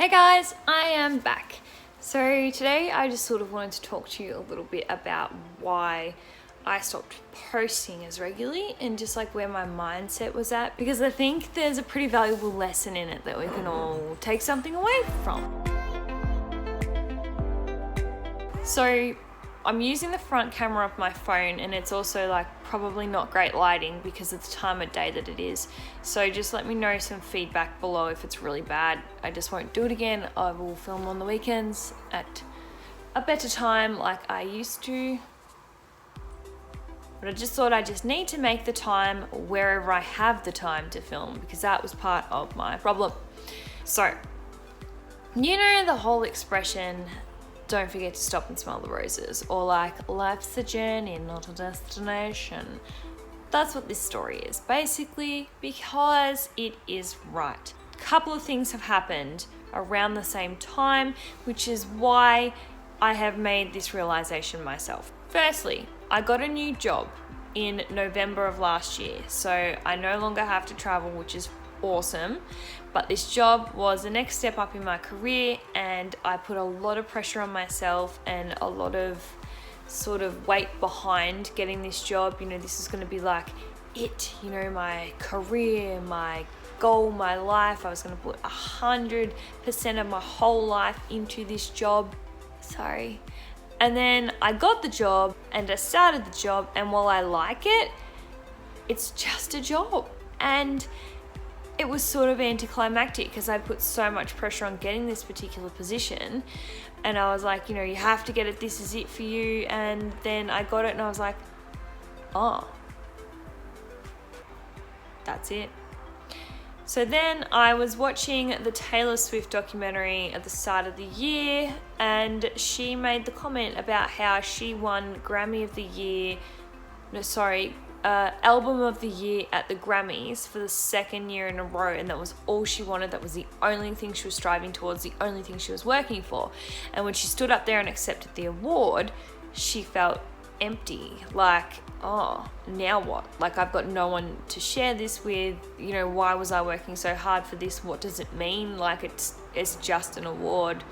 Hey guys, I am back. So today I just sort of wanted to talk to you a little bit about why I stopped posting as regularly and just like where my mindset was at, because I think there's a pretty valuable lesson in it that we can all take something away from. So I'm using the front camera of my phone, and it's also like probably not great lighting because of the time of day that it is. So just let me know some feedback below if it's really bad. I just won't do it again. I will film on the weekends at a better time like I used to. But I just thought I just need to make the time wherever I have the time to film, because that was part of my problem. So, you know the whole expression, don't forget to stop and smell the roses, or like, life's a journey, not a destination. That's what this story is, basically, because it is right. A couple of things have happened around the same time, which is why I have made this realization myself. Firstly, I got a new job in November of last year, so I no longer have to travel, which is awesome. But this job was the next step up in my career, and I put a lot of pressure on myself and a lot of sort of weight behind getting this job. You know, this is going to be like it, you know, my career, my goal, my life. I was going to put 100% of my whole life into this job. Sorry. And then I got the job and I started the job, and while I like it, it's just a job. And it was sort of anticlimactic because I put so much pressure on getting this particular position, and I was like, you know, you have to get it, this is it for you. And then I got it and I was like, oh, that's it. So then I was watching the Taylor Swift documentary at the start of the year, and she made the comment about how she won Album of the Year at the Grammys for the second year in a row, and that was all she wanted. That was the only thing she was striving towards, the only thing she was working for. And when she stood up there and accepted the award, she felt empty, like, oh, now what? Like, I've got no one to share this with. You know, why was I working so hard for this? What does it mean? Like, it's just an award.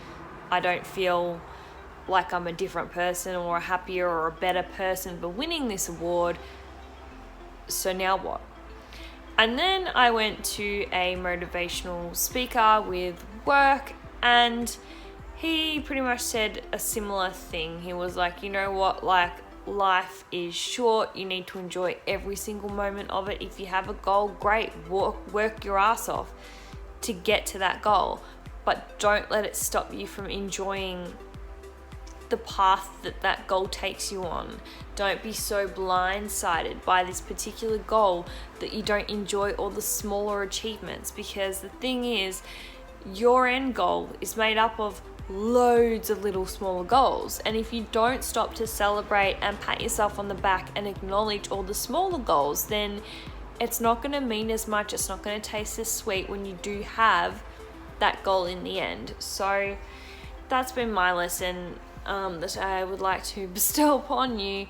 I don't feel like I'm a different person or a happier or a better person for winning this award. So now what? And then I went to a motivational speaker with work, and he pretty much said a similar thing. He was like, you know what, like, life is short. You need to enjoy every single moment of it. If you have a goal, great, work your ass off to get to that goal, but don't let it stop you from enjoying the path that goal takes you on. Don't be so blindsided by this particular goal that you don't enjoy all the smaller achievements, because the thing is, your end goal is made up of loads of little smaller goals, and if you don't stop to celebrate and pat yourself on the back and acknowledge all the smaller goals, then it's not going to mean as much, it's not going to taste as sweet when you do have that goal in the end. So that's been my lesson that I would like to bestow upon you,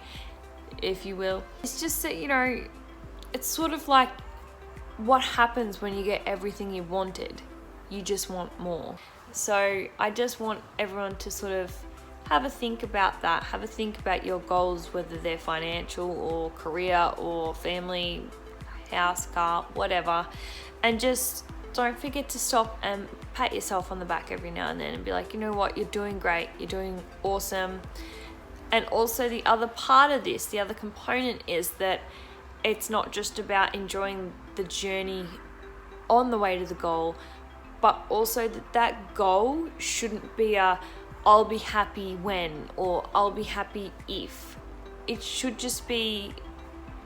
if you will. It's just that, you know, it's sort of like what happens when you get everything you wanted. You just want more. So I just want everyone to sort of have a think about that. Have a think about your goals, whether they're financial or career or family, house, car, whatever. And just don't forget to stop and pat yourself on the back every now and then and be like, you know what, you're doing great, you're doing awesome. And also the other part of this, the other component is that it's not just about enjoying the journey on the way to the goal, but also that goal shouldn't be I'll be happy when, or I'll be happy if. It should just be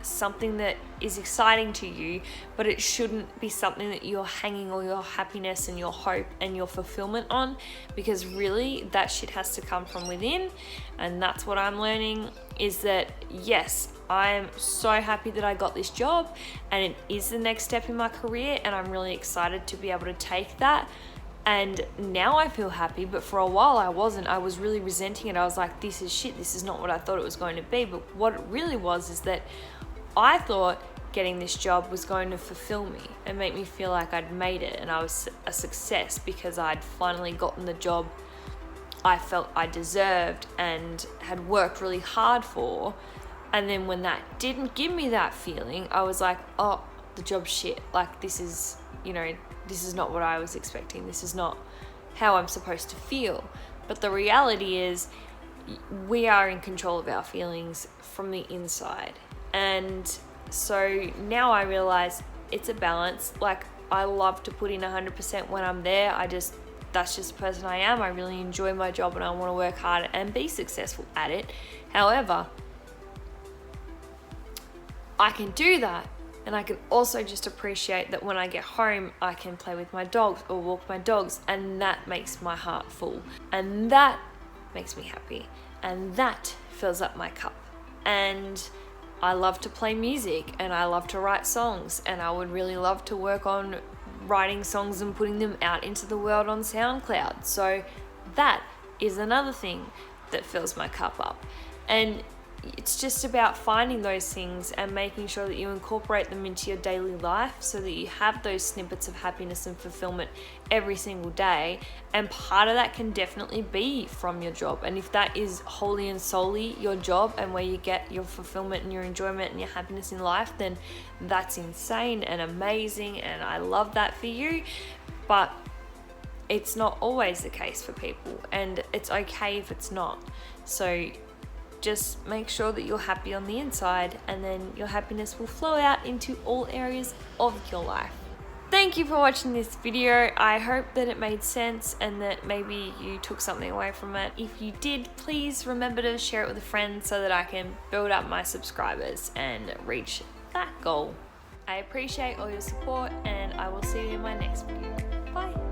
something that is exciting to you, but it shouldn't be something that you're hanging all your happiness and your hope and your fulfillment on, because really that shit has to come from within. And that's what I'm learning, is that yes, I'm so happy that I got this job and it is the next step in my career, and I'm really excited to be able to take that. And now I feel happy, but for a while I wasn't. I was really resenting it. I was like, this is shit, this is not what I thought it was going to be. But what it really was is that I thought getting this job was going to fulfill me, and make me feel like I'd made it and I was a success because I'd finally gotten the job I felt I deserved and had worked really hard for. And then when that didn't give me that feeling, I was like, oh, the job's shit. Like, this is, this is not what I was expecting. This is not how I'm supposed to feel. But the reality is, we are in control of our feelings from the inside. And so now I realize it's a balance. Like, I love to put in 100% when I'm there. That's just the person I am. I really enjoy my job and I want to work hard and be successful at it. However, I can do that, and I can also just appreciate that when I get home, I can play with my dogs or walk my dogs, and that makes my heart full, and that makes me happy, and that fills up my cup. And I love to play music, and I love to write songs, and I would really love to work on writing songs and putting them out into the world on SoundCloud. So that is another thing that fills my cup up. And it's just about finding those things and making sure that you incorporate them into your daily life so that you have those snippets of happiness and fulfillment every single day. And part of that can definitely be from your job. And if that is wholly and solely your job and where you get your fulfillment and your enjoyment and your happiness in life, then that's insane and amazing, and I love that for you. But it's not always the case for people, and it's okay if it's not. So just make sure that you're happy on the inside, and then your happiness will flow out into all areas of your life. Thank you for watching this video. I hope that it made sense and that maybe you took something away from it. If you did, please remember to share it with a friend so that I can build up my subscribers and reach that goal. I appreciate all your support, and I will see you in my next video. Bye.